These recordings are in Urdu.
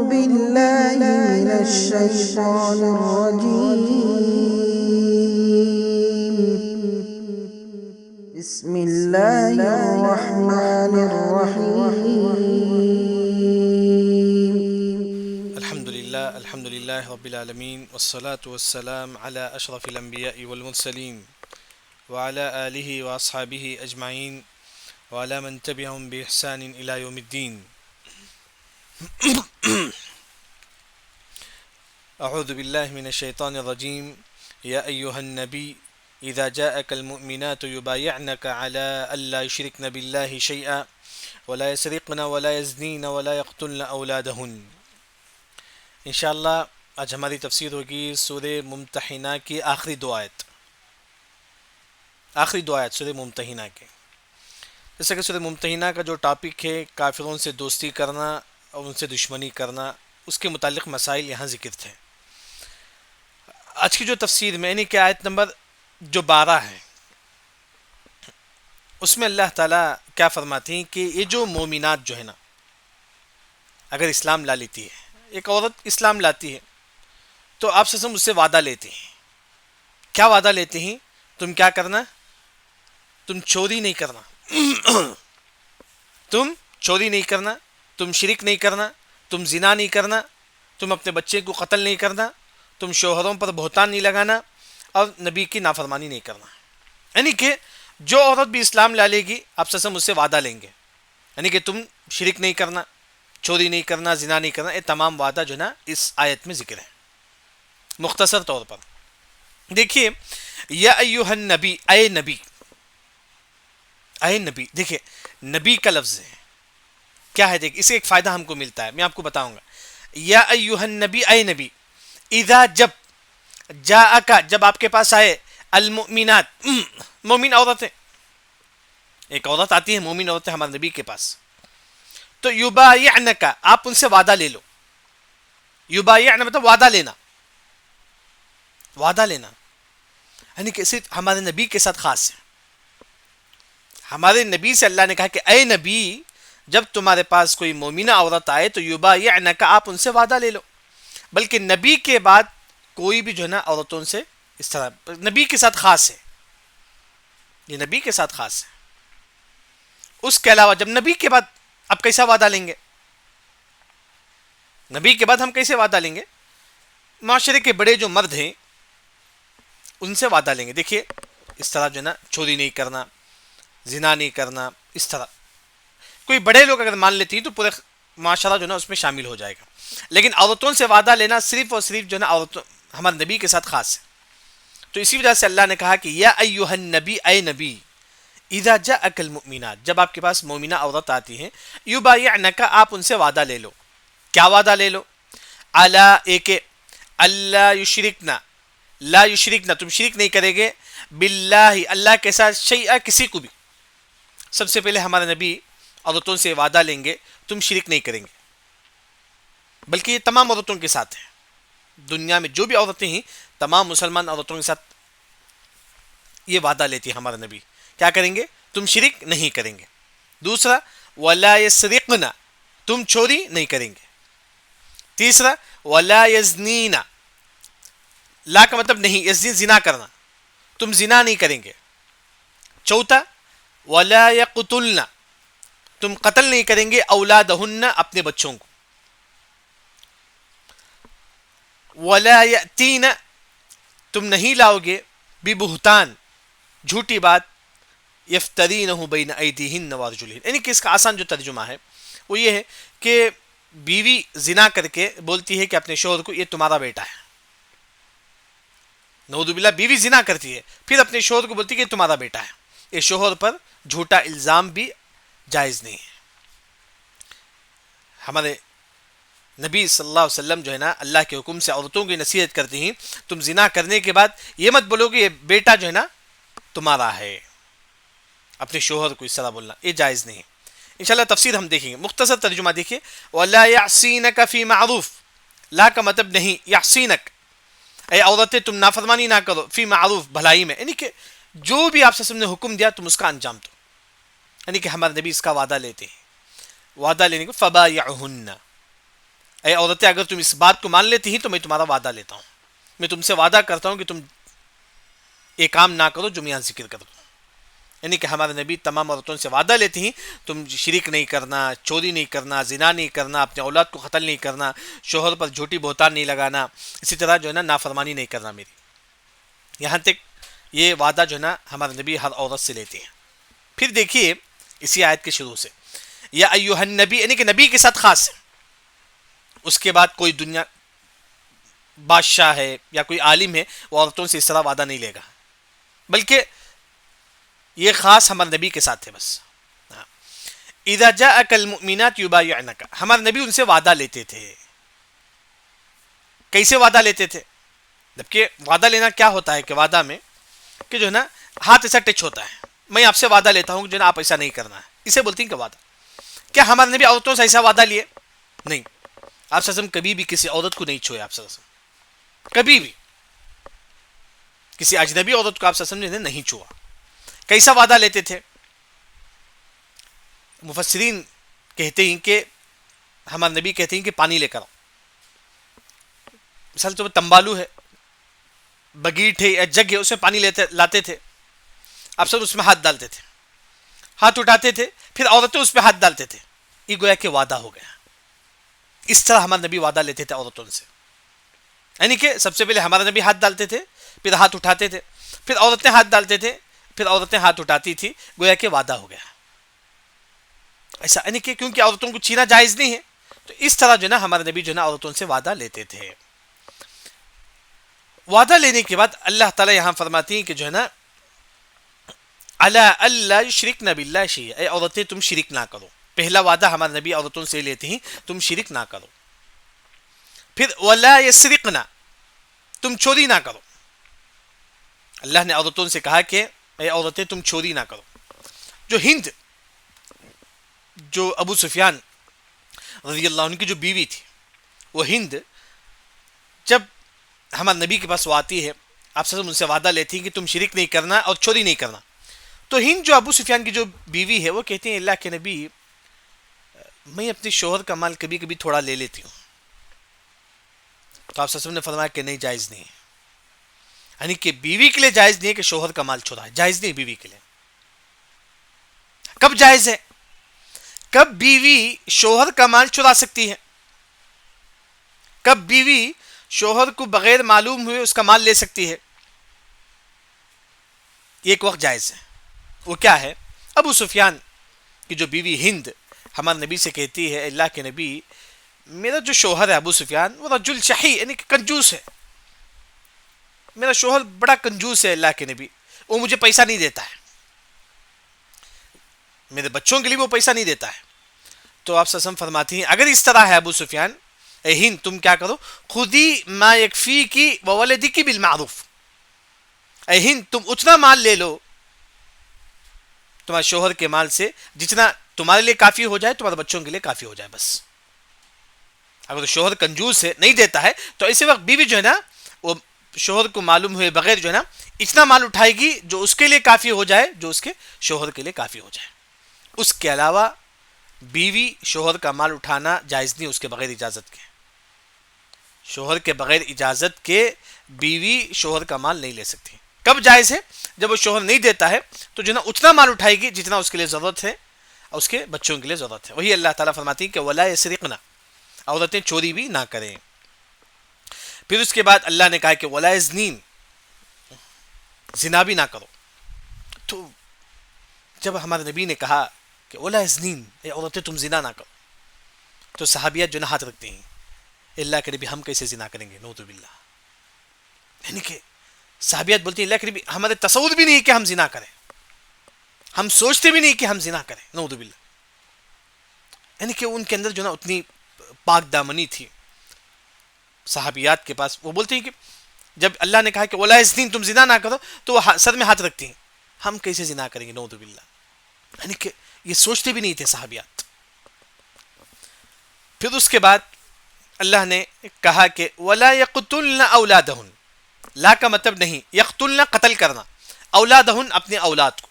بالله من الشيطان الرجيم بسم الله الرحمن الرحيم الحمد لله رب العالمين والصلاة والسلام على أشرف الأنبياء والمرسلين وعلى آله وأصحابه أجمعين وعلى من تبعهم بإحسان إلى يوم الدين. أعوذ بالله من الشيطان الرجيم. يا أيها النبي إذا جاءك المؤمنات يبايعنك على ألا يشركن بالله شيئا ولا يسرقن ولا يزنين ولا يقتلن أولادهن. انشاءاللہ آج ہماری تفسیر ہوگی سورہ ممتحنہ کی آخری دو آیت سورہ ممتحنہ کے. جیسا کہ سورہ ممتحنہ کا جو ٹاپک ہے کافروں سے دوستی کرنا اور ان سے دشمنی کرنا، اس کے متعلق مسائل یہاں ذکر تھے. آج کی جو تفسیر میں نے کہ آیت نمبر جو 12 ہے اس میں اللہ تعالیٰ کیا فرماتے ہیں کہ یہ جو مومنات جو ہے نا، اگر اسلام لا لیتی ہے، ایک عورت اسلام لاتی ہے تو آپ سے اس سے وعدہ لیتے ہیں. کیا وعدہ لیتے ہیں؟ تم کیا کرنا؟ تم چوری نہیں کرنا، تم چوری نہیں کرنا، تم شرک نہیں کرنا، تم زنا نہیں کرنا، تم اپنے بچے کو قتل نہیں کرنا، تم شوہروں پر بہتان نہیں لگانا اور نبی کی نافرمانی نہیں کرنا. یعنی کہ جو عورت بھی اسلام لا لے گی آپ سے مجھ سے وعدہ لیں گے، یعنی کہ تم شرک نہیں کرنا، چوری نہیں کرنا، زنا نہیں کرنا. یہ تمام وعدہ جو ہے نا اس آیت میں ذکر ہے. مختصر طور پر دیکھیے، یا ایھا النبی، اے نبی، اے نبی. دیکھیے نبی کا لفظ ہے، کیا ہے؟ دیکھ، اسے ایک فائدہ ہم کو ملتا ہے، میں آپ کو بتاؤں گا. یا ایھا النبی، اے نبی، اذا جب، جاءک جب آپ کے پاس آئے، المؤمنات مومن عورتیں، ایک عورت آتی ہے مومن عورتیں ہمارے نبی کے پاس، تو یبایعنک آپ ان سے وعدہ لے لو. یبایعن مطلب وعدہ لینا، وعدہ لینا، یعنی کہ صرف ہمارے نبی کے ساتھ خاص ہے. ہمارے نبی سے اللہ نے کہا کہ اے نبی جب تمہارے پاس کوئی مومنہ عورت آئے تو یبایعنک آپ ان سے وعدہ لے لو. بلکہ نبی کے بعد کوئی بھی جو ہے نا عورتوں سے اس طرح نبی کے ساتھ خاص ہے، یہ نبی کے ساتھ خاص ہے. اس کے علاوہ جب نبی کے بعد اب کیسا وعدہ لیں گے؟ نبی کے بعد ہم کیسے وعدہ لیں گے؟ معاشرے کے بڑے جو مرد ہیں ان سے وعدہ لیں گے. دیکھیے اس طرح جو ہے نا چوری نہیں کرنا، زنا نہیں کرنا، اس طرح کوئی بڑے لوگ اگر مان لیتی ہیں تو پورے معاشرہ جو ہے نا اس میں شامل ہو جائے گا. لیکن عورتوں سے وعدہ لینا صرف اور صرف جو ہے نا عورتوں ہمارے نبی کے ساتھ خاص ہے. تو اسی وجہ سے اللہ نے کہا کہ یا ایھا النبی، اے نبی، اذا جاءک المؤمنات جب آپ کے پاس مومنہ عورت آتی ہیں، یبایعنک آپ ان سے وعدہ لے لو. کیا وعدہ لے لو؟ الا ایک اللہ یشرکنا، لا یشرکنا تم شرک نہیں کرے گے، باللہ اللہ کے ساتھ، شیئا کسی کو بھی. سب سے پہلے ہمارے نبی عورتوں سے وعدہ لیں گے تم شرک نہیں کریں گے، بلکہ یہ تمام عورتوں کے ساتھ ہے. دنیا میں جو بھی عورتیں ہیں تمام مسلمان عورتوں کے ساتھ یہ وعدہ لیتی ہے ہمارے نبی. کیا کریں گے؟ تم شرک نہیں کریں گے. دوسرا ولا یسرقن تم چوری نہیں کریں گے. تیسرا ولا یزنین، لا کا مطلب نہیں، یزنین زنا کرنا، تم زنا نہیں کریں گے. چوتھا ولا یقتلن تم قتل نہیں کریں گے، اولادہن اپنے بچوں کو. ولا یأتین تم نہیں لاؤ گے، ببہتان جھوٹی بات، یفترینہ بین ایدیہن وارجلہن. یعنی کہ اس کا آسان جو ترجمہ ہے وہ یہ ہے کہ بیوی زنا کر کے بولتی ہے کہ اپنے شوہر کو یہ تمہارا بیٹا ہے. نعوذ باللہ، بیوی زنا کرتی ہے پھر اپنے شوہر کو بولتی ہے کہ یہ تمہارا بیٹا ہے. یہ شوہر پر جھوٹا الزام بھی جائز نہیں ہے. ہمارے نبی صلی اللہ علیہ وسلم جو ہے نا اللہ کے حکم سے عورتوں کی نصیحت کرتی ہیں تم زنا کرنے کے بعد یہ مت بولو کہ یہ بیٹا جو ہے نا تمہارا ہے. اپنے شوہر کو اس طرح بولنا یہ جائز نہیں ہے. انشاءاللہ تفسیر ہم دیکھیں گے. مختصر ترجمہ دیکھیے، وَلَا يَعْصِينَكَ فِي مَعْرُوفٍ لا کا مطلب نہیں، یعصینک اے عورتیں تم نافرمانی نہ کرو، فی معروف بھلائی میں، یعنی کہ جو بھی آپ سے نے حکم دیا تم اس کا انجام دو. یعنی کہ ہمارے نبی اس کا وعدہ لیتے ہیں. وعدہ لینے کو فبایعہن اے عورتیں اگر تم اس بات کو مان لیتی ہیں تو میں تمہارا وعدہ لیتا ہوں، میں تم سے وعدہ کرتا ہوں کہ تم یہ کام نہ کرو جو میں یہاں ذکر کر دوں. یعنی کہ ہمارے نبی تمام عورتوں سے وعدہ لیتے ہیں تم شرک نہیں کرنا، چوری نہیں کرنا، زنا نہیں کرنا، اپنے اولاد کو قتل نہیں کرنا، شوہر پر جھوٹی بہتان نہیں لگانا، اسی طرح جو ہے نا نافرمانی نہیں کرنا میری. یہاں تک یہ وعدہ جو ہے نا ہمارے نبی ہر عورت سے لیتے ہیں. پھر دیکھیے اسی آیت کے شروع سے یا ایوہ النبی، یعنی کہ نبی کے ساتھ خاص ہے. اس کے بعد کوئی دنیا بادشاہ ہے یا کوئی عالم ہے وہ عورتوں سے اس طرح وعدہ نہیں لے گا، بلکہ یہ خاص ہمارے نبی کے ساتھ ہے بس. اذا جاءک المؤمنات یبایعنک، ہمارے نبی ان سے وعدہ لیتے تھے. کیسے وعدہ لیتے تھے؟ جبکہ وعدہ لینا کیا ہوتا ہے کہ وعدہ میں کہ جو ہے نا ہاتھ ایسا ٹچ ہوتا ہے، میں آپ سے وعدہ لیتا ہوں کہ جو ہے نا آپ ایسا نہیں کرنا ہے، اسے بولتے ہیں کہ وعدہ. کیا ہمارے نبی عورتوں سے ایسا وعدہ لیے؟ نہیں. آپ صلی اللہ علیہ وسلم کبھی بھی کسی عورت کو نہیں چھوئے. آپ صلی اللہ علیہ وسلم کبھی بھی کسی اجنبی عورت کو آپ صلی اللہ علیہ وسلم نے نہیں چھوا. کیسا وعدہ لیتے تھے؟ مفسرین کہتے ہیں کہ ہمارے نبی کہتے ہیں کہ پانی لے کر آؤ. مثال تو تمبالو ہے، بگیٹ ہے یا جگ ہے، اس میں پانی لاتے تھے. آپ سب اس میں ہاتھ ڈالتے تھے، ہاتھ اٹھاتے تھے، پھر عورتیں اس پہ ہاتھ ڈالتے تھے. یہ گویا کہ وعدہ ہو گیا. اس طرح ہمارے نبی وعدہ لیتے تھے عورتوں سے. یعنی کہ سب سے پہلے ہمارے نبی ہاتھ ڈالتے تھے، پھر ہاتھ اٹھاتے تھے، پھر عورتیں ہاتھ ڈالتے تھے، پھر عورتیں ہاتھ اٹھاتی تھی. گویا کہ وعدہ ہو گیا ایسا. یعنی کہ کیونکہ عورتوں کو چھینا جائز نہیں ہے، تو اس طرح جو ہے نا ہمارے نبی جو ہے نا عورتوں سے وعدہ لیتے تھے. وعدہ لینے کے بعد اللہ تعالیٰ یہاں فرماتی ہیں کہ جو ہے نا الا اللہ یشرکن باللہ شیئا، اے عورتیں تم شرک نہ کرو. پہلا وعدہ ہمارے نبی عورتوں سے لیتے ہیں تم شرک نہ کرو. پھر ولا یسرقن، تم چوری نہ کرو. اللہ نے عورتوں سے کہا کہ اے عورتیں تم چوری نہ کرو. جو ہند، جو ابو سفیان رضی اللہ عنہ کی جو بیوی تھی، وہ ہند جب ہمارے نبی کے پاس وہ آتی ہے، آپ سے ان سے وعدہ لیتی ہیں کہ تم شرک نہیں کرنا اور چوری نہیں کرنا. تو ہند جو ابو سفیان کی جو بیوی ہے وہ کہتی ہیں اللہ کے نبی میں اپنے شوہر کا مال کبھی کبھی تھوڑا لے لیتی ہوں. تو آپ نے فرمایا کہ نہیں، جائز نہیں ہے. یعنی کہ بیوی کے لیے جائز نہیں ہے کہ شوہر کا مال چھوڑا ہے، جائز نہیں بیوی کے لیے. کب جائز ہے؟ کب بیوی شوہر کا مال چرا سکتی ہے، کب بیوی شوہر کو بغیر معلوم ہوئے اس کا مال لے سکتی ہے. ایک وقت جائز ہے. وہ کیا ہے؟ ابو سفیان کی جو بیوی ہند ہمارے نبی سے کہتی ہے اللہ کے نبی میرا جو شوہر ہے ابو سفیان وہ رجل شحیح، یعنی کہ کنجوس ہے. میرا شوہر بڑا کنجوس ہے اللہ کے نبی، وہ مجھے پیسہ نہیں دیتا ہے، میرے بچوں کے لیے وہ پیسہ نہیں دیتا ہے. تو آپ سسم فرماتی ہیں اگر اس طرح ہے ابو سفیان، اے ہند تم کیا کرو، خودی ما یکفیکی وولدکی بالمعروف. اے ہند تم اتنا مال لے لو تمہارے شوہر کے مال سے جتنا تمہارے لیے کافی ہو جائے، تمہارے بچوں کے لیے کافی ہو جائے بس. اگر شوہر کنجوس ہے، نہیں دیتا ہے، تو ایسے وقت بیوی جو ہے نا وہ شوہر کو معلوم ہوئے بغیر جو ہے نا اتنا مال اٹھائے گی جو اس کے لیے کافی ہو جائے، جو اس کے شوہر کے لیے کافی ہو جائے. اس کے علاوہ بیوی شوہر کا مال اٹھانا جائز نہیں اس کے بغیر اجازت کے. شوہر کے بغیر اجازت کے بیوی شوہر کا مال نہیں لے سکتی. کب جائز ہے؟ جب وہ شوہر نہیں دیتا ہے تو جو نا اتنا مال اٹھائے گی جتنا اس کے لیے ضرورت ہے اور اس کے بچوں کے لیے ضرورت ہے. وہی اللہ تعالیٰ فرماتی ہے کہ ولا یسرقن، عورتیں چوری بھی نہ کریں. پھر اس کے بعد اللہ نے کہا کہ ولا یزنین، زنا بھی نہ کرو. تو جب ہمارے نبی نے کہا کہ ولا یزنین، اے عورتیں تم زنا نہ کرو، تو صحابیات جو نہ ہاتھ رکھتے ہیں اللہ کے نبی ہم کیسے زنا کریں گے، نعوذ باللہ. یعنی کہ صحابیات بولتی ہیں اللہ کے نبی ہمارے تصور بھی نہیں کہ ہم زنا کریں، ہم سوچتے بھی نہیں کہ ہم زنا کریں، نعوذ باللہ. یعنی کہ ان کے اندر جو نا اتنی پاک دامنی تھی صحابیات کے پاس. وہ بولتے ہیں کہ جب اللہ نے کہا کہ ولا یزنین تم زنا نہ کرو، تو وہ سر میں ہاتھ رکھتی ہیں ہم کیسے زنا کریں گے، نعوذ باللہ. یعنی کہ یہ سوچتے بھی نہیں تھے صحابیات. پھر اس کے بعد اللہ نے کہا کہ ولا یقتلن اولادہن، لا کا مطلب نہیں، یقتلن قتل کرنا، اولادہن اپنے اولاد کو.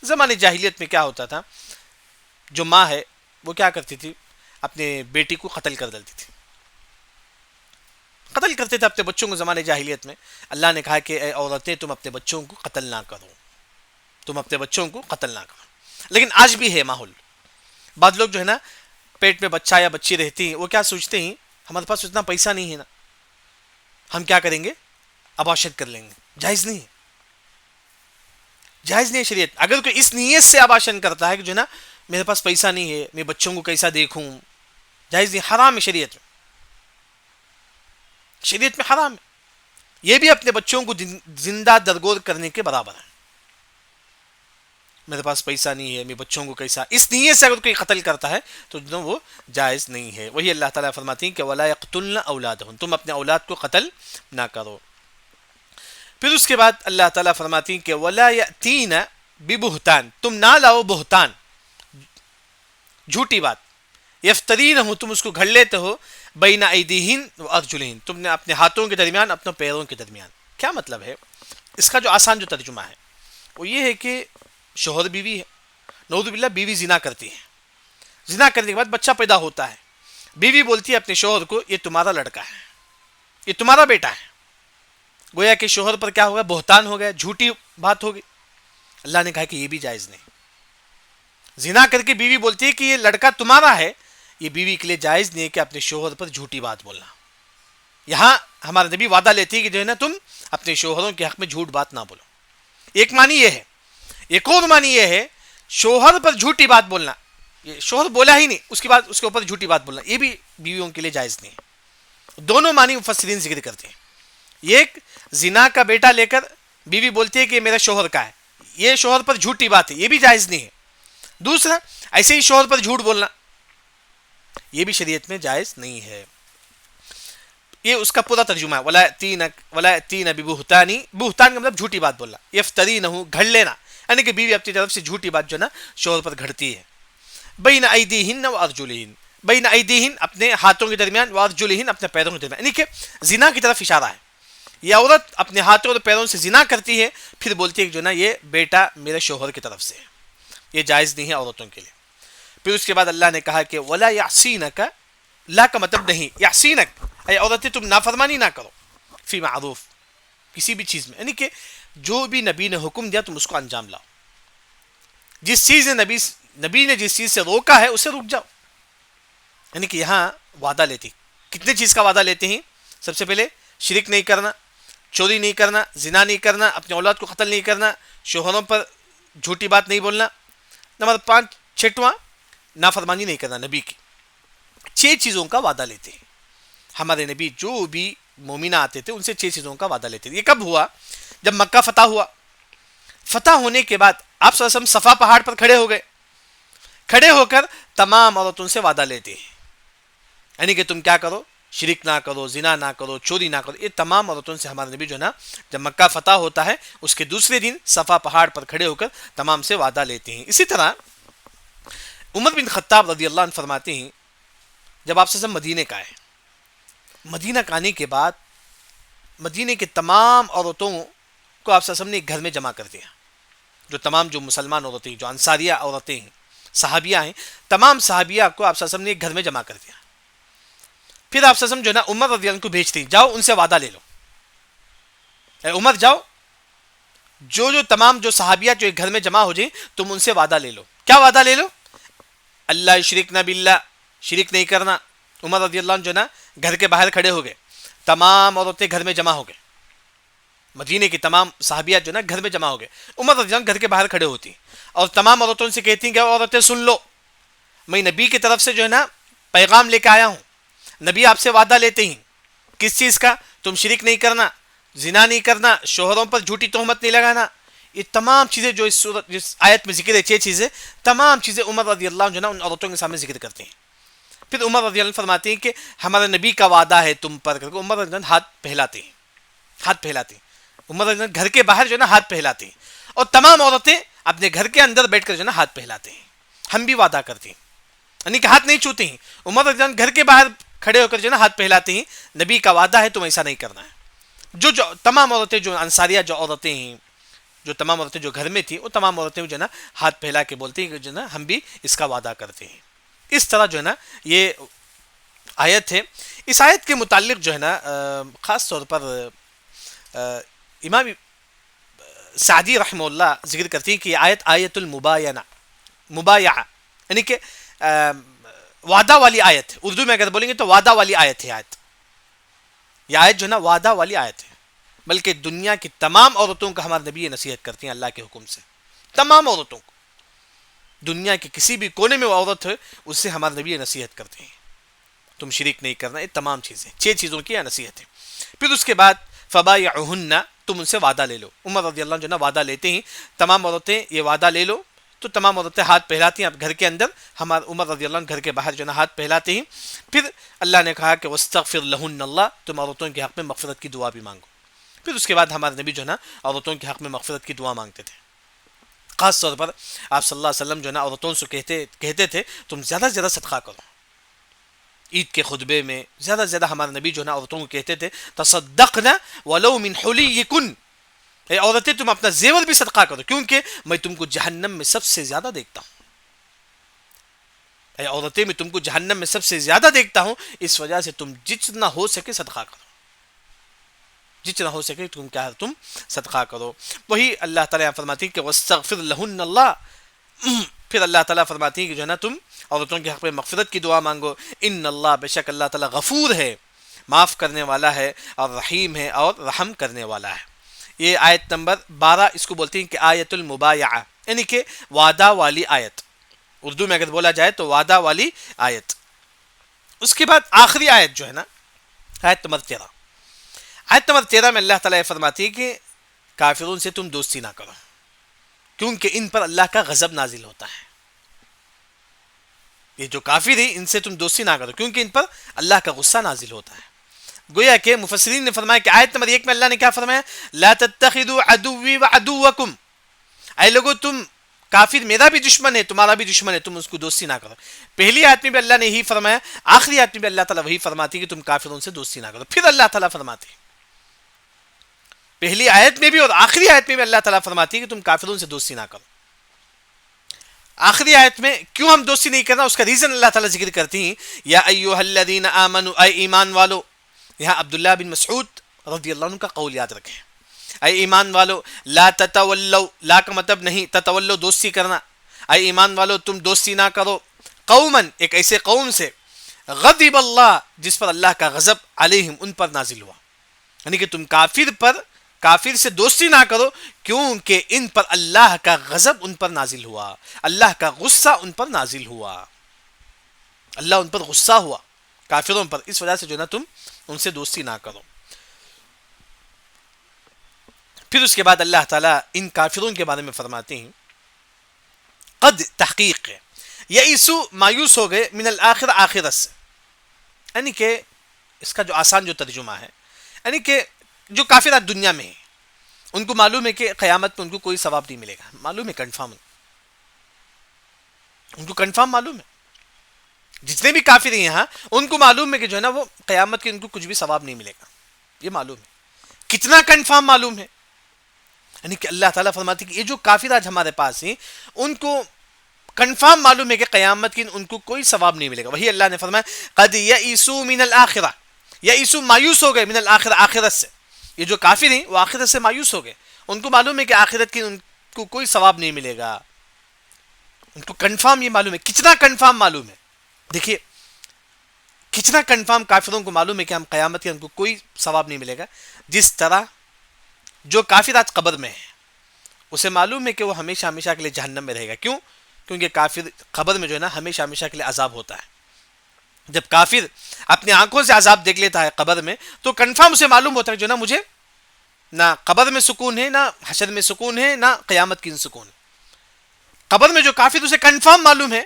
زمانے جاہلیت میں کیا ہوتا تھا، جو ماں ہے وہ کیا کرتی تھی، اپنے بیٹی کو قتل کر ڈالتی تھی. قتل کرتے تھے اپنے بچوں کو زمانے جاہلیت میں. اللہ نے کہا کہ اے عورتیں تم اپنے بچوں کو قتل نہ کرو, تم اپنے بچوں کو قتل نہ کرو. لیکن آج بھی ہے ماحول. بعض لوگ جو ہے نا پیٹ میں بچہ یا بچی رہتی ہیں, وہ کیا سوچتے ہیں, ہمارے پاس اتنا پیسہ نہیں ہے نا, ہم کیا کریں گے, اباشت کر لیں گے. جائز نہیں ہے, جائز نہیں ہے شریعت. اگر کوئی اس نیت سے اباشن کرتا ہے کہ جو ہے نا میرے پاس پیسہ نہیں ہے, میں بچوں کو کیسا دیکھوں, جائز نہیں, حرام ہے شریعت میں, شریعت میں حرام ہے. یہ بھی اپنے بچوں کو زندہ درگور کرنے کے برابر ہے. میرے پاس پیسہ نہیں ہے, میں بچوں کو کیسا, اس نیت سے اگر کوئی قتل کرتا ہے تو جو وہ جائز نہیں ہے. وہی اللہ تعالیٰ فرماتی ہیں کہ وَلَا يَقْتُلْنَ أَوْلَادَهُنَّ, تم اپنے اولاد کو قتل نہ کرو. پھر اس کے بعد اللہ تعالیٰ فرماتی ہیں کہ وَلَا يَأْتِينَ بِبُهْتَانٍ, تم نہ لاؤ بہتان, جھوٹی بات, یفترینہ, تم اس کو گھڑ لیتے ہو, بین ایدیہن و ارجلہن, تم نے اپنے ہاتھوں کے درمیان, اپنے پیروں کے درمیان. کیا مطلب ہے اس کا؟ جو آسان جو ترجمہ ہے وہ یہ ہے کہ شوہر بیوی ہے, نعوذ باللہ بیوی زنا کرتی ہے, زنا کرنے کے بعد بچہ پیدا ہوتا ہے, بیوی بولتی ہے اپنے شوہر کو یہ تمہارا لڑکا ہے, یہ تمہارا بیٹا ہے. گویا کہ شوہر پر کیا ہوگا, بہتان ہو گیا, جھوٹی بات ہوگی. اللہ نے کہا کہ یہ بھی جائز نہیں. زنا کر کے بیوی بولتی ہے کہ یہ لڑکا تمہارا ہے, یہ بیوی کے لیے جائز نہیں ہے کہ اپنے شوہر پر جھوٹی بات بولنا. یہاں ہمارا نبی وعدہ لیتی ہے کہ جو ہے نا تم اپنے شوہروں کے حق میں جھوٹ بات نہ بولو. ایک معنی یہ ہے. ایک اور معنی یہ ہے شوہر پر جھوٹی بات بولنا, یہ شوہر بولا ہی نہیں, اس کے بعد اس کے اوپر جھوٹی بات بولنا, یہ بھی بیویوں کے لیے جائز نہیں ہے. دونوں معنی مفسرین ذکر کرتے ہیں. ایک زنا کا بیٹا لے کر بیوی بولتی ہے کہ میرا شوہر کا ہے, یہ شوہر پر جھوٹی بات ہے, یہ بھی جائز نہیں ہے. دوسرا ایسے ہی شوہر پر جھوٹ بولنا, یہ بھی شریعت میں جائز نہیں ہے. یہ اس کا پورا ترجمہ ہے. وَلَا يَأْتِينَ بِبُهْتَانِ, بہتان کا مطلب جھوٹی بات بولنا, یفترینہ, گھڑ لینا, یعنی کہ بیوی اپنی طرف سے جھوٹی بات جو ہے نا شوہر پر گھڑتی ہے. بین ایدیہن و ارجلہن, بین ایدیہن اپنے ہاتھوں کے درمیان, و ارجلہن اپنے پیروں کے درمیان, یعنی کہ زنا کی طرف اشارہ ہے. یہ عورت اپنے ہاتھوں اور پیروں سے زنا کرتی ہے, پھر بولتی ہے کہ جو نا یہ بیٹا میرے شوہر کی طرف سے ہے, یہ جائز نہیں ہے عورتوں کے لیے. پھر اس کے بعد اللہ نے کہا کہ وَلَا يَعْصِينَكَ, لا کا مطلب نہیں, یعصینک, اے عورتیں تم نافرمانی نہ کرو, فی معروف, کسی بھی چیز میں, یعنی کہ جو بھی نبی نے حکم دیا تم اس کو انجام لاؤ. جس چیز نے نبی نے جس چیز سے روکا ہے اسے رک جاؤ. یعنی کہ یہاں وعدہ لیتی, کتنے چیز کا وعدہ لیتے ہیں؟ سب سے پہلے شرک نہیں کرنا, چوری نہیں کرنا, زنا نہیں کرنا, اپنے اولاد کو قتل نہیں کرنا, شوہروں پر جھوٹی بات نہیں بولنا. نمبر 5 چھٹواں, نافرمانی نہیں کرنا نبی کی. 6 چیزوں کا وعدہ لیتے ہیں ہمارے نبی. جو بھی مومنہ آتے تھے ان سے 6 چیزوں کا وعدہ لیتے تھے. یہ کب ہوا؟ جب مکہ فتح ہوا. فتح ہونے کے بعد آپ صلی اللہ علیہ وسلم صفا پہاڑ پر کھڑے ہو گئے. کھڑے ہو کر تمام عورتوں سے وعدہ لیتے ہیں, یعنی کہ تم کیا کرو, شرک نہ کرو, زنا نہ کرو, چوری نہ کرو. یہ تمام عورتوں سے ہمارے نبی جو ہے نا جب مکہ فتح ہوتا ہے اس کے دوسرے دن صفا پہاڑ پر کھڑے ہو کر تمام سے وعدہ لیتے ہیں. اسی طرح عمر بن خطاب رضی اللہ عنہ فرماتے ہیں جب آپ سے مدینے کا ہے, مدینہ کا آنے کے بعد مدینے کے تمام عورتوں کو آپ نے ایک گھر میں جمع کر دیا. جو تمام جو مسلمان عورتیں, جو انصاریہ عورتیں ہیں, صحابیہ ہیں, تمام صحابیہ کو آپ نے ایک گھر میں جمع کر دیا. پھر آپ جو ہے نا عمر رضی اللہ عنہ کو بھیجتے ہیں, جاؤ ان سے وعدہ لے لو. اے عمر جاؤ, جو تمام جو صحابیہ جو ایک گھر میں جمع ہو جائیں تم ان سے وعدہ لے لو. کیا وعدہ لے لو؟ اللہ شرک نہ باللہ, شرک نہیں کرنا. عمر رضی اللہ عنہ جو نا گھر کے باہر کھڑے ہو گئے, تمام عورتیں گھر میں جمع ہو گئے, مدینے کی تمام صحابیات جو نا گھر میں جمع ہو گئے. عمر رضی اللہ عنہ گھر کے باہر کھڑے ہوتی اور تمام عورتوں سے کہتی ہیں کہ عورتیں سن لو, میں نبی کی طرف سے جو ہے نا پیغام لے کے آیا ہوں. نبی آپ سے وعدہ لیتے ہیں کس چیز کا؟ تم شرک نہیں کرنا, زنا نہیں کرنا, شوہروں پر جھوٹی تہمت نہیں لگانا. یہ تمام چیزیں جو اس آیت میں ذکر ہے, 6 چیزیں, تمام چیزیں عمر رضی اللہ عنہ جو ہے نا ان عورتوں کے سامنے ذکر کرتے ہیں. پھر عمر رضی اللہ عنہ فرماتے ہیں کہ ہمارے نبی کا وعدہ ہے تم پر. عمر رضی اللہ عنہ ہاتھ پھیلاتے ہیں, ہاتھ پھیلاتے ہیں. عمر رضی اللہ عنہ گھر کے باہر جو ہے نا ہاتھ پھیلاتے ہیں اور تمام عورتیں اپنے گھر کے اندر بیٹھ کر جو ہے نا ہاتھ پھیلاتے ہیں. ہم بھی وعدہ کرتے ہیں, یعنی کہ ہاتھ نہیں چھوتے ہیں. عمر رضی اللہ عنہ گھر کے باہر کھڑے ہو کر جو ہے نا ہاتھ پھیلاتے ہیں. نبی کا وعدہ ہے تم ایسا نہیں کرنا ہے. جو تمام عورتیں جو انصاریہ جو عورتیں ہیں, جو تمام عورتیں جو گھر میں تھیں, وہ تمام عورتیں جو ہے نا ہاتھ پھیلا کے بولتی ہیں کہ جو ہے نا ہم بھی اس کا وعدہ کرتے ہیں. اس طرح جو ہے نا یہ آیت ہے. اس آیت کے متعلق جو ہے نا خاص طور پر امام سعدی رحمہ اللہ ذکر کرتی ہیں کہ یہ آیت آیت المبایعہ، مبایعہ یعنی کہ وعدہ والی آیت ہے. اردو میں اگر بولیں گے تو وعدہ والی آیت ہے. یہ آیت جو ہے نا وعدہ والی آیت ہے، بلکہ دنیا کی تمام عورتوں کا ہمارے نبی یہ نصیحت کرتی ہیں اللہ کے حکم سے. تمام عورتوں کو، دنیا کے کسی بھی کونے میں وہ عورت ہے اس سے ہمارے نبی یہ نصیحت کرتے ہیں تم شریک نہیں کرنا. یہ تمام چیزیں 6 چیزوں کی نصیحت ہے. پھر اس کے بعد فبایعہن، تم ان سے وعدہ لے لو. عمر رضی اللہ عنہ جو نا وعدہ لیتے ہیں تمام عورتیں یہ وعدہ لے لو، تو تمام عورتیں ہاتھ پہلاتی ہیں. اب گھر کے اندر ہمارے عمر رضی اللہ عنہ گھر کے باہر جو نا ہاتھ پہلاتے ہیں. پھر اللہ نے کہا کہ واستغفر لہن اللہ، تم عورتوں کے حق میں مغفرت کی دعا بھی مانگو. پھر اس کے بعد ہمارے نبی جو نا عورتوں کے حق میں مغفرت کی دعا مانگتے تھے. خاص طور پر آپ صلی اللہ علیہ وسلم جو نا عورتوں سے کہتے تھے تم زیادہ سے زیادہ صدقہ کرو. عید کے خطبے میں زیادہ سے زیادہ ہمارے نبی جو نا عورتوں کو کہتے تھے تصدقنا ولو من حلیکن، اے عورتیں تم اپنا زیور بھی صدقہ کرو کیونکہ میں تم کو جہنم میں سب سے زیادہ دیکھتا ہوں. اے عورتیں میں تم کو جہنم میں سب سے زیادہ دیکھتا ہوں، اس وجہ سے تم جتنا ہو سکے صدقہ کرو، جتنا ہو سکے تم صدقہ کرو. وہی اللہ تعالیٰ فرماتی ہے کہ واستغفر لہن اللہ. پھر اللہ تعالیٰ فرماتی ہے کہ جو ہے نا تم عورتوں کے حق میں مغفرت کی دعا مانگو. ان اللہ، بے شک اللہ تعالیٰ غفور ہے، معاف کرنے والا ہے، اور رحیم ہے اور رحم کرنے والا ہے. یہ آیت نمبر 12 اس کو بولتے ہیں کہ آیت المبایعہ، یعنی کہ وعدہ والی آیت. اردو میں اگر بولا جائے تو وعدہ والی آیت. اس کے بعد آخری آیت جو ہے نا آیت نمبر 13. آیت نمبر 13 میں اللہ تعالیٰ فرماتی ہے کہ کافروں سے تم دوستی نہ کرو کیونکہ ان پر اللہ کا غضب نازل ہوتا ہے. یہ جو کافر ہیں ان سے تم دوستی نہ کرو کیونکہ ان پر اللہ کا غصہ نازل ہوتا ہے. گویا کہ مفسرین نے فرمایا کہ آیت نمبر 1 میں اللہ نے کیا فرمایا؟ لا تتخذوا عدوی وعدوکم، اے لوگو تم کافر میرا بھی دشمن ہے تمہارا بھی دشمن ہے، تم اس کو دوستی نہ کرو. پہلی آیت میں بھی اللہ نے یہی فرمایا، آخری آیت میں بھی اللہ تعالیٰ وہی فرماتی ہے کہ تم کافروں سے دوستی نہ کرو. پھر اللہ تعالیٰ فرماتے ہیں پہلی آیت میں بھی اور آخری آیت میں بھی اللہ تعالیٰ فرماتی ہے کہ تم کافروں سے دوستی نہ کرو. آخری آیت میں کیوں ہم دوستی نہیں کرنا اس کا ریزن اللہ تعالیٰ ذکر کرتی ہیں. یا ایھا الذین آمنوا، اے ایمان والو. یہاں عبداللہ بن مسعود رضی اللہ عنہ کا قول یاد رکھیں، اے ایمان والو لا تتولوا، لا کا مطلب نہیں تتولوا دوستی کرنا، اے ایمان والو تم دوستی نہ کرو قوما، ایک ایسے قوم سے غضب اللہ جس پر اللہ کا غضب علیہم ان پر نازل ہوا. یعنی کہ تم کافر سے دوستی نہ کرو کیونکہ ان پر اللہ کا غضب ان پر نازل ہوا، اللہ کا غصہ ان پر نازل ہوا، اللہ ان پر غصہ ہوا کافروں پر، اس وجہ سے جو نا تم ان سے دوستی نہ کرو. پھر اس کے بعد اللہ تعالیٰ ان کافروں کے بارے میں فرماتے ہیں قد تحقیق ہے یئسوا، مایوس ہو گئے، من الآخرہ آخرت سے. یعنی کہ اس کا جو آسان جو ترجمہ ہے یعنی کہ جو کافرات دنیا میں ہیں ان کو معلوم ہے کہ قیامت میں ان کو کوئی ثواب نہیں ملے گا، معلوم ہے کنفرم، ان کو کنفرم معلوم ہے. جتنے بھی کافر ہیں یہاں ان کو معلوم ہے کہ جو ہے نا وہ قیامت کے ان کو کچھ بھی ثواب نہیں ملے گا، یہ معلوم ہے. کتنا کنفرم معلوم ہے؟ یعنی کہ اللہ تعالیٰ فرماتے ہیں کہ یہ جو کافر آج ہمارے پاس ہیں ان کو کنفرم معلوم ہے کہ قیامت کی ان کو کوئی ثواب نہیں ملے گا. وہی اللہ نے فرمایا قد یئسوا من الآخرہ، یئسوا مایوس ہو گئے، من الآخرہ آخرت سے. یہ جو کافر ہیں وہ آخرت سے مایوس ہو گئے، ان کو معلوم ہے کہ آخرت کی ان کو کوئی ثواب نہیں ملے گا، ان کو کنفرم یہ معلوم ہے. کتنا کنفرم معلوم ہے؟ دیکھیے کتنا کنفرم کافروں کو معلوم ہے کہ ہم قیامت کے ان کو کوئی ثواب نہیں ملے گا. جس طرح جو کافر آج قبر میں ہے اسے معلوم ہے کہ وہ ہمیشہ ہمیشہ کے لیے جہنم میں رہے گا. کیوں؟ کیونکہ کافر قبر میں جو ہے نا ہمیشہ ہمیشہ کے لیے عذاب ہوتا ہے. جب کافر اپنی آنکھوں سے عذاب دیکھ لیتا ہے قبر میں تو کنفرم اسے معلوم ہوتا ہے جو نا مجھے نہ قبر میں سکون ہے، نہ حشر میں سکون ہے، نہ قیامت کی سکون ہے. قبر میں جو کافر اسے کنفرم معلوم ہے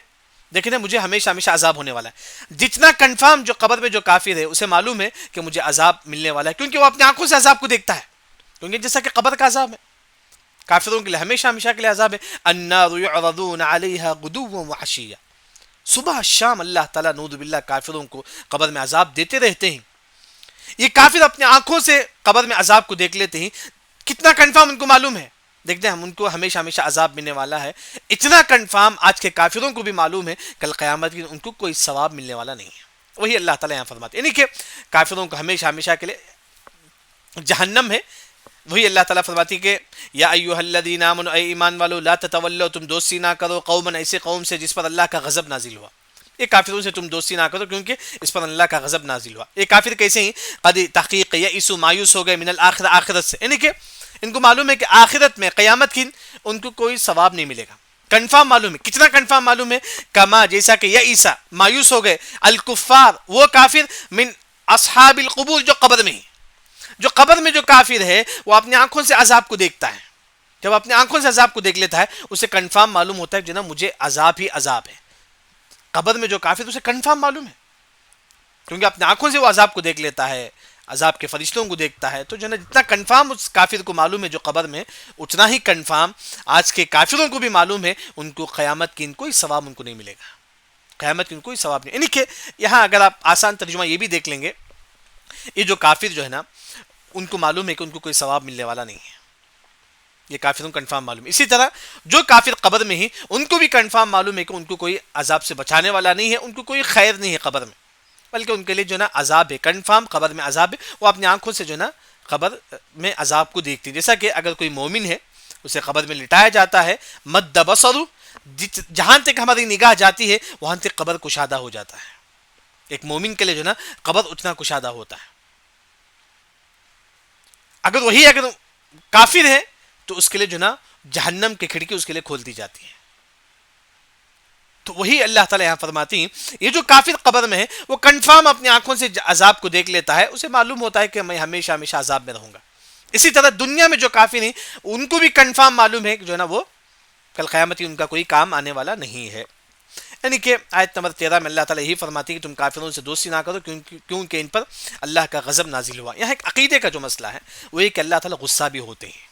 دیکھیں نا مجھے ہمیشہ ہمیشہ عذاب ہونے والا ہے. جتنا کنفرم جو قبر میں جو کافر ہے اسے معلوم ہے کہ مجھے عذاب ملنے والا ہے کیونکہ وہ اپنی آنکھوں سے عذاب کو دیکھتا ہے. کیونکہ جیسا کہ قبر کا عذاب ہے کافروں کے لیے ہمیشہ ہمیشہ کے لیے عذاب ہے. النار یعرضون علیہا غدوا وعشیا، صبح شام اللہ تعالیٰ نعوذ باللہ کافروں کو قبر میں عذاب دیتے رہتے ہیں. یہ کافر اپنی آنکھوں سے قبر میں عذاب کو دیکھ لیتے ہیں. کتنا کنفرم ان کو معلوم ہے؟ دیکھتے ہیں ہم ان کو ہمیشہ ہمیشہ عذاب ملنے والا ہے. اتنا کنفرم آج کے کافروں کو بھی معلوم ہے کل قیامت کی ان کو کوئی ثواب ملنے والا نہیں ہے. وہی اللہ تعالیٰ یہاں فرماتے ہیں، یعنی کہ کافروں کو ہمیشہ ہمیشہ کے لیے جہنم ہے. وہی اللہ تعالیٰ فرماتی کہ یا ایھا الذین آمنوا، اے ایمان والو، لا تتولوا، تم دوستی نہ کرو، قوما، ایسے قوم سے جس پر اللہ کا غضب نازل ہوا. یہ کافروں سے تم دوستی نہ کرو کیونکہ اس پر اللہ کا غضب نازل ہوا. یہ کافر کیسے ہیں؟ قد تحقیق یئسوا، مایوس ہو گئے، من الآخرہ، آخرت سے، یعنی کہ ان کو معلوم ہے کہ آخرت میں، قیامت کی، ان کو کوئی ثواب نہیں ملے گا. کنفرم معلوم ہے. کتنا کنفرم معلوم ہے؟ کما، جیسا کہ یئس، مایوس ہو گئے، الکفار، وہ کافر، من اصحاب القبور، جو قبر میں ہیں. جو قبر میں جو کافر ہے وہ اپنی آنکھوں سے عذاب کو دیکھتا ہے. جب اپنی آنکھوں سے عذاب کو دیکھ لیتا ہے اسے کنفرم معلوم ہوتا ہے کہ جناب مجھے عذاب ہی عذاب ہے. قبر میں جو کافر اسے کنفرم معلوم ہے کیونکہ اپنی آنکھوں سے وہ عذاب کو دیکھ لیتا ہے، عذاب کے فرشتوں کو دیکھتا ہے. تو جو ہے جتنا کنفرم اس کافر کو معلوم ہے جو قبر میں، اتنا ہی کنفرم آج کے کافروں کو بھی معلوم ہے ان کو قیامت کی کوئی ثواب ان کو نہیں ملے گا. قیامت کی کوئی ثواب نہیں. یعنی کہ یہاں اگر آپ آسان ترجمہ یہ بھی دیکھ لیں گے، یہ جو کافر جو ہے نا ان کو معلوم ہے کہ ان کو کوئی ثواب ملنے والا نہیں ہے. یہ کافروں کو کنفرم معلوم ہے. اسی طرح جو کافر قبر میں ہی، ان کو بھی کنفرم معلوم ہے کہ ان کو کوئی عذاب سے بچانے والا نہیں ہے، ان کو کوئی خیر نہیں ہے قبر میں، بلکہ ان کے لیے جو نا عذاب ہے. کنفرم قبر میں عذاب ہے. وہ اپنی آنکھوں سے جو نا قبر میں عذاب کو دیکھتی ہے. جیسا کہ اگر کوئی مومن ہے اسے قبر میں لٹایا جاتا ہے، مد بصر، جہاں تک ہماری نگاہ جاتی ہے وہاں تک قبر کشادہ ہو جاتا ہے. ایک مومن کے لیے جو نا قبر اتنا کشادہ ہوتا ہے. اگر کافر ہے تو اس کے لیے جو نا جہنم کی کھڑکی اس کے لیے کھول دی جاتی ہے. تو وہی اللہ تعالیٰ یہاں فرماتی ہیں یہ جو کافر قبر میں ہے وہ کنفرم اپنی آنکھوں سے عذاب کو دیکھ لیتا ہے، اسے معلوم ہوتا ہے کہ میں ہمیشہ ہمیشہ عذاب میں رہوں گا. اسی طرح دنیا میں جو کافر ہیں ان کو بھی کنفرم معلوم ہے کہ جو نا وہ کل قیامتی ان کا کوئی کام آنے والا نہیں ہے. یعنی کہ آیت نمبر 13 میں اللہ تعالیٰ یہی فرماتی ہے کہ تم کافروں سے دوستی نہ کرو کیونکہ ان پر اللہ کا غضب نازل ہوا. یہاں ایک عقیدے کا جو مسئلہ ہے وہ یہ کہ اللہ تعالیٰ غصہ بھی ہوتے ہیں.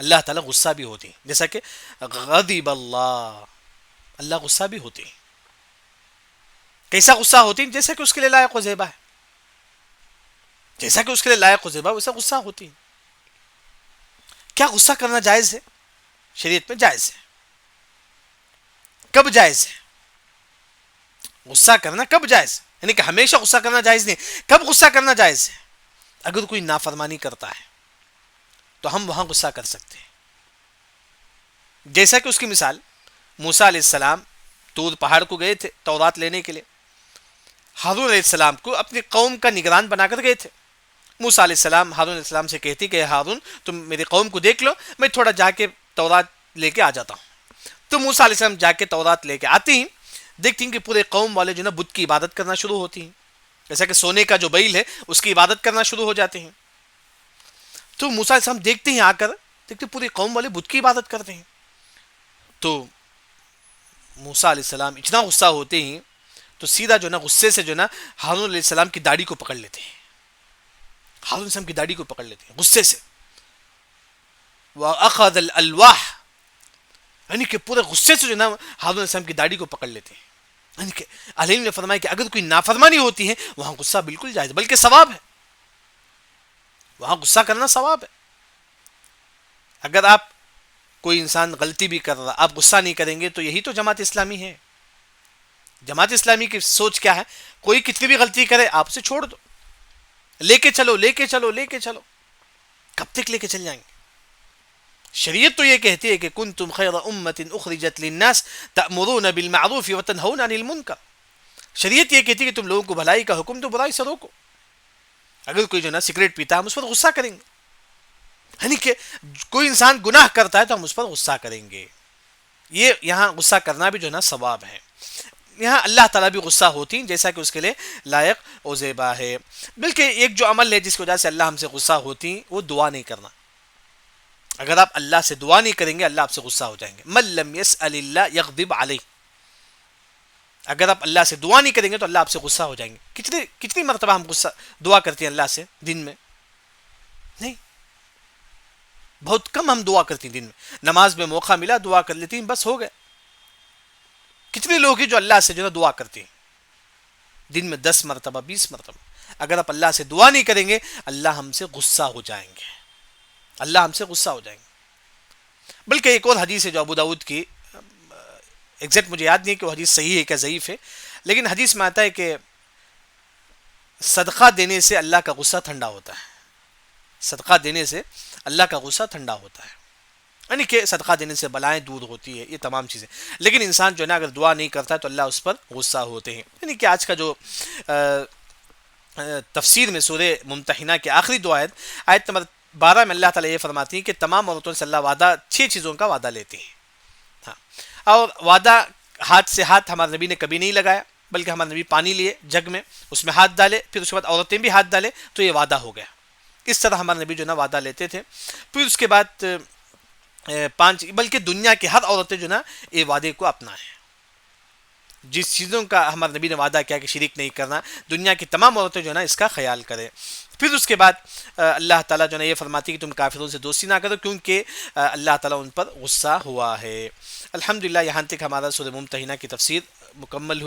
اللہ تعالیٰ غصہ بھی ہوتے ہیں. جیسا کہ غضب اللہ غصہ بھی ہوتے ہیں. کیسا غصہ ہوتے ہیں؟ جیسا کہ اس کے لیے لائق و زیبا ہے. جیسا کہ اس کے لیے لائق و زیبا ویسا غصہ ہوتی ہیں. کیا غصہ کرنا جائز ہے؟ شریعت میں جائز ہے. کب جائز ہے غصہ کرنا؟ کب جائز ہے؟ یعنی کہ ہمیشہ غصہ کرنا جائز نہیں. کب غصہ کرنا جائز ہے؟ اگر کوئی نافرمانی کرتا ہے تو ہم وہاں غصہ کر سکتے ہیں. جیسا کہ اس کی مثال موسیٰ علیہ السلام طور پہاڑ کو گئے تھے تورات لینے کے لیے. ہارون علیہ السلام کو اپنی قوم کا نگران بنا کر گئے تھے. موسیٰ علیہ السلام ہارون علیہ السلام سے کہتی کہ ہارون تم میری قوم کو دیکھ لو، میں تھوڑا جا کے تورات لے کے آ جاتا ہوں. تو موسیٰ علیہ السلام جا کے تورات لے کے آتی ہیں، دیکھتی ہیں کہ پورے قوم والے جو نا بت کی عبادت کرنا شروع ہوتی ہیں. جیسا کہ سونے کا جو بیل ہے اس کی عبادت کرنا شروع ہو جاتے ہیں. تو موسیٰ علیہ السلام دیکھتے ہیں، آ کر دیکھتے پوری قوم والے بت کی عبادت کرتے ہیں. تو موسیٰ علیہ السلام اتنا غصہ ہوتے ہیں تو سیدھا جو نا غصے سے جو نا ہارون علیہ السلام کی داڑھی کو پکڑ لیتے ہیں. ہارون علیہ السلام کی داڑھی کو پکڑ لیتے ہیں غصے سے. وَأَخَذَ الْأَلْوَاحَ، یعنی کہ پورے غصے سے جو نا ہارون علیہ السلام کی داڑھی کو پکڑ لیتے ہیں. یعنی کہ علیہ نے فرمایا کہ اگر کوئی نافرمانی ہوتی ہے وہاں غصہ بالکل جائز، بلکہ ثواب ہے. وہاں غصہ کرنا ثواب ہے. اگر آپ کوئی انسان غلطی بھی کر رہا آپ غصہ نہیں کریں گے تو یہی تو جماعت اسلامی ہے. جماعت اسلامی کی سوچ کیا ہے؟ کوئی کتنی بھی غلطی کرے آپ اسے چھوڑ دو، لے کے چلو لے کے چلو لے کے چلو. کب تک لے کے چل جائیں گے؟ شریعت تو یہ کہتی ہے کہ کنتم خیر امت اخرجت للناس تأمرون بالمعروف وتنہون عن المنکر. شریعت یہ کہتی ہے کہ تم لوگوں کو بھلائی کا حکم دو، برائی سے روکو. اگر کوئی جو نا سگریٹ پیتا ہے ہم اس پر غصہ کریں گے. یعنی کہ کوئی انسان گناہ کرتا ہے تو ہم اس پر غصہ کریں گے. یہ یہاں غصہ کرنا بھی جو نا ثواب ہے. یہاں اللہ تعالیٰ بھی غصہ ہوتی ہیں جیسا کہ اس کے لیے لائق و زیبا ہے. بلکہ ایک جو عمل ہے جس کی وجہ سے اللہ ہم سے غصہ ہوتی ہیں وہ دعا نہیں کرنا. اگر آپ اللہ سے دعا نہیں کریں گے اللہ آپ سے غصہ ہو جائیں گے. من لم يسأل اللہ یغضب علیہ. اگر آپ اللہ سے دعا نہیں کریں گے تو اللہ آپ سے غصہ ہو جائیں گے. کتنی مرتبہ ہم دعا کرتے ہیں اللہ سے دن میں؟ نہیں، بہت کم ہم دعا کرتے ہیں دن میں. نماز میں موقع ملا دعا کر لیتے ہیں، بس ہو گئے. کتنے لوگ ہیں جو اللہ سے جو ہے دعا کرتے ہیں دن میں 10 مرتبہ 20 مرتبہ. اگر آپ اللہ سے دعا نہیں کریں گے اللہ ہم سے غصہ ہو جائیں گے. اللہ ہم سے غصہ ہو جائیں گے. بلکہ ایک اور حدیث ہے جو ابو داؤد کی، ایگزیکٹ مجھے یاد نہیں کہ وہ حدیث صحیح ہے کہ ضعیف ہے. لیکن حدیث میں آتا ہے کہ صدقہ دینے سے اللہ کا غصہ ٹھنڈا ہوتا ہے. صدقہ دینے سے اللہ کا غصہ ٹھنڈا ہوتا ہے، یعنی کہ صدقہ دینے سے بلائیں دور ہوتی ہے، یہ تمام چیزیں. لیکن انسان جو ہے نا اگر دعا نہیں کرتا تو اللہ اس پر غصہ ہوتے ہیں. یعنی کہ آج کا جو تفسیر میں سورہ ممتحنہ کی آخری دو آیت نمبر 12 میں اللہ تعالیٰ یہ فرماتی ہیں کہ تمام عورتوں سے اللہ وعدہ 6 چیزوں کا وعدہ لیتے ہیں. ہاں، اور وعدہ ہاتھ سے ہاتھ ہمارے نبی نے کبھی نہیں لگایا، بلکہ ہمارے نبی پانی لیے جگ میں، اس میں ہاتھ ڈالے، پھر اس کے بعد عورتیں بھی ہاتھ ڈالے تو یہ وعدہ ہو گیا. اس طرح ہمارے نبی جو نا وعدہ لیتے تھے. پھر اس کے بعد 5، بلکہ دنیا کی ہر عورتیں جو نا یہ وعدے کو اپنائیں. جس چیزوں کا ہمارے نبی نے وعدہ کیا کہ شریک نہیں کرنا، دنیا کی تمام عورتیں جو ہے نا اس کا خیال کریں. پھر اس کے بعد اللہ تعالیٰ جو ہے یہ فرماتی کہ تم کافروں سے دوستی نہ کرو کیونکہ اللہ تعالیٰ ان پر غصہ ہوا ہے. الحمدللہ یہاں تک ہمارا سورہ ممتحنہ کی تفسیر مکمل ہوئی.